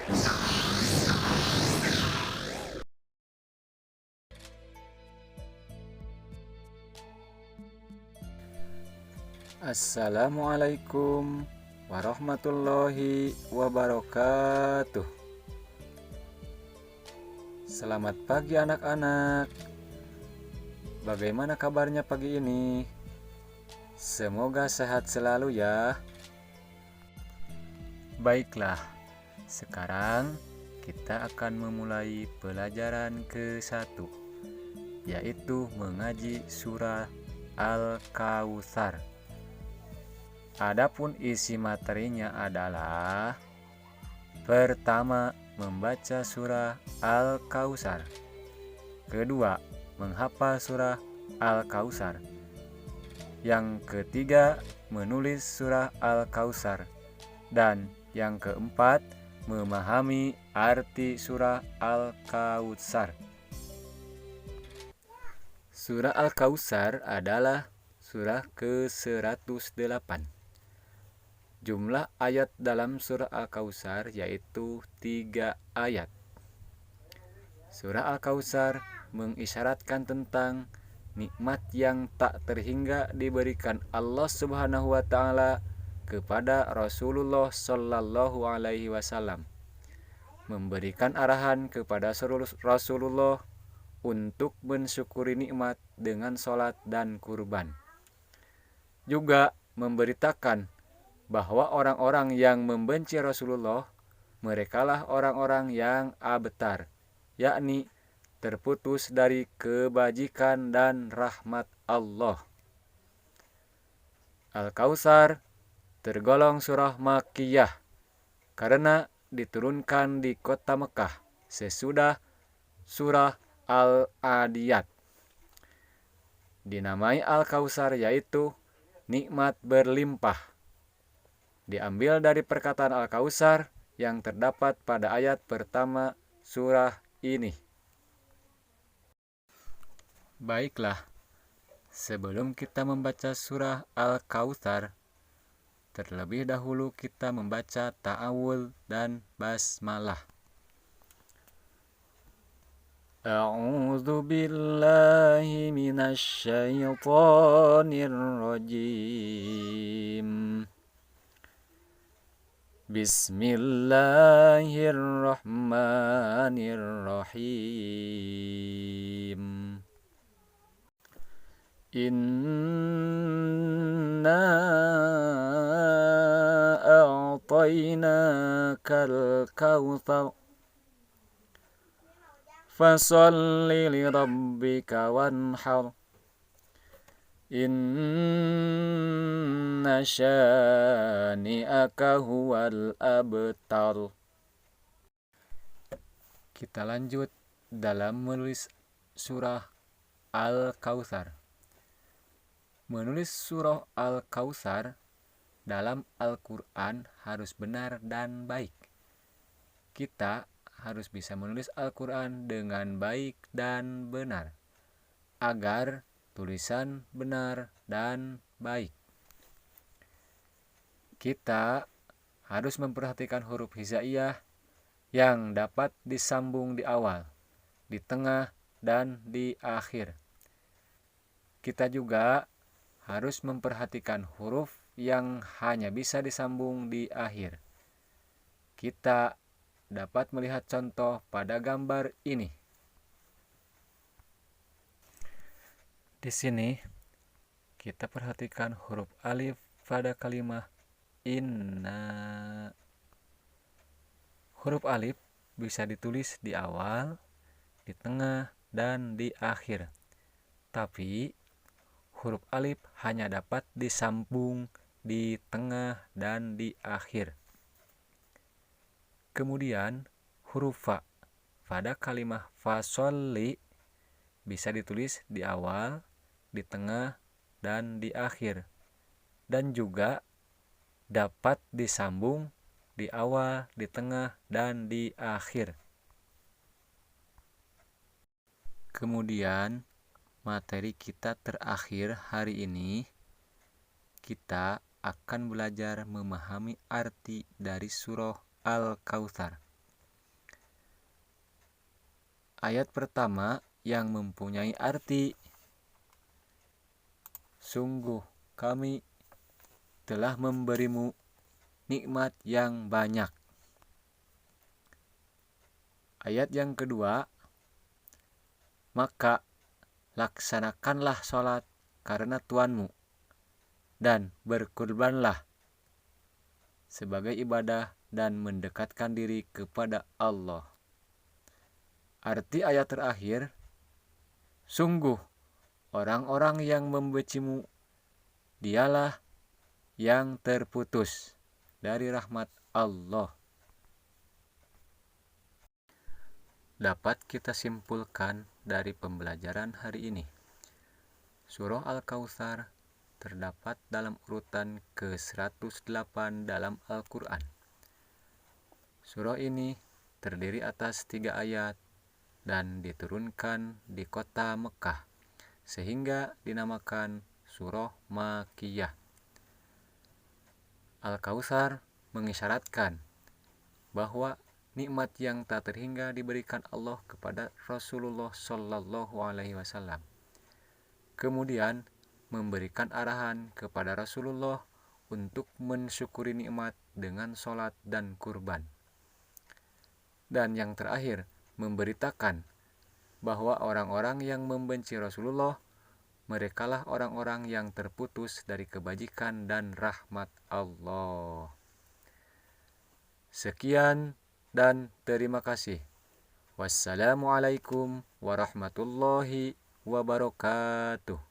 Assalamualaikum warahmatullahi wabarakatuh. Selamat pagi anak-anak. Bagaimana kabarnya pagi ini? Semoga sehat selalu ya. Baiklah, sekarang kita akan memulai pelajaran ke-1, yaitu mengaji surah Al-Kautsar. Adapun isi materinya adalah: pertama, membaca surah Al-Kautsar. Kedua, menghafal surah Al-Kautsar. Yang ketiga, menulis surah Al-Kautsar. Dan yang keempat, memahami arti surah Al-Kautsar. Surah Al-Kautsar adalah surah ke-108. Jumlah ayat dalam surah Al-Kautsar yaitu 3 ayat. Surah Al-Kautsar mengisyaratkan tentang nikmat yang tak terhingga diberikan Allah Subhanahu wa taala kepada Rasulullah Shallallahu alaihi wasallam, memberikan arahan kepada Rasulullah untuk mensyukuri nikmat dengan sholat dan kurban. Juga memberitakan bahwa orang-orang yang membenci Rasulullah, merekalah orang-orang yang abtar, yakni terputus dari kebajikan dan rahmat Allah. Al-Kautsar tergolong surah Makkiyah karena diturunkan di kota Mekah sesudah surah Al-Adiyat. Dinamai Al-Kautsar yaitu nikmat berlimpah. Diambil dari perkataan Al-Kautsar yang terdapat pada ayat pertama surah ini. Baiklah, sebelum kita membaca surah Al-Kautsar, terlebih dahulu kita membaca ta'awudz dan basmalah. A'udzu billahi minasy syaithanir rajim. Bismillahirrahmanirrahim. Inna a'tainakal kautsar fasalli lirabbika wanhar. Inna syani'aka huwal abtar. Kita lanjut dalam menulis surah Al-Kautsar. Menulis surah Al-Kautsar dalam Al-Quran harus benar dan baik. Kita harus bisa menulis Al-Quran dengan baik dan benar, agar tulisan benar dan baik. Kita harus memperhatikan huruf hijaiyah yang dapat disambung di awal, di tengah, dan di akhir. Kita juga harus memperhatikan huruf yang hanya bisa disambung di akhir. Kita dapat melihat contoh pada gambar ini. Di sini kita perhatikan huruf alif pada kalimat inna. Huruf alif bisa ditulis di awal, di tengah, dan di akhir. Tapi huruf alif hanya dapat disambung di tengah dan di akhir. Kemudian huruf fa pada kalimat fasolli bisa ditulis di awal, di tengah, dan di akhir. Dan juga dapat disambung di awal, di tengah, dan di akhir. Kemudian materi kita terakhir hari ini, kita akan belajar memahami arti dari surah Al-Kautsar. Ayat pertama yang mempunyai arti, sungguh kami telah memberimu nikmat yang banyak. Ayat yang kedua, maka laksanakanlah sholat karena Tuhanmu, dan berkurbanlah sebagai ibadah dan mendekatkan diri kepada Allah. Arti ayat terakhir, sungguh orang-orang yang membencimu dialah yang terputus dari rahmat Allah. Dapat kita simpulkan dari pembelajaran hari ini, Surah Al-Kautsar terdapat dalam urutan ke-108 dalam Al-Quran. Surah ini terdiri atas 3 ayat dan diturunkan di kota Mekah, sehingga dinamakan Surah Makkiyah. Al-Kautsar mengisyaratkan bahwa nikmat yang tak terhingga diberikan Allah kepada Rasulullah Shallallahu Alaihi Wasallam. Kemudian memberikan arahan kepada Rasulullah untuk mensyukuri nikmat dengan sholat dan kurban. Dan yang terakhir, memberitakan bahwa orang-orang yang membenci Rasulullah, merekalah orang-orang yang terputus dari kebajikan dan rahmat Allah. Sekian dan terima kasih. Wassalamualaikum warahmatullahi wabarakatuh.